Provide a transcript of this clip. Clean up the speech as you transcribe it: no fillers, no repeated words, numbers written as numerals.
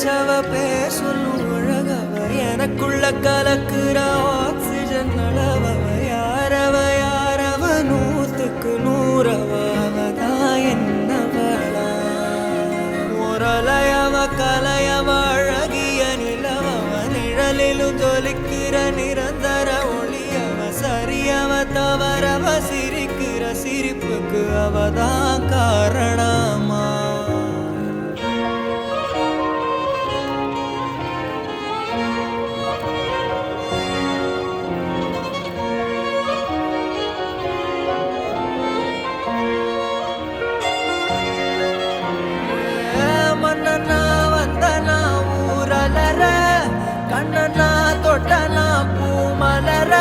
வச்சவ பேர் சொல்லும் அழகவ எனக்குள்ள கலக்குற ஆக்சிஜன் அளவவ யாரவ யாரவ நூத்துக்கு நூறவ அவதான் என்னவளா முரலையவ கலையவ அழகிய நிலவவ நிழலிலும் ஜொலிக்கிற நிரந்தர ஒளியவ சரியவ தவறவ சிரிக்கிற சிரிப்புக்கு அவதான் காரணமா மன்னனா வந்தனா ஊரலர கண்ணனா தொட்டனா பூமலர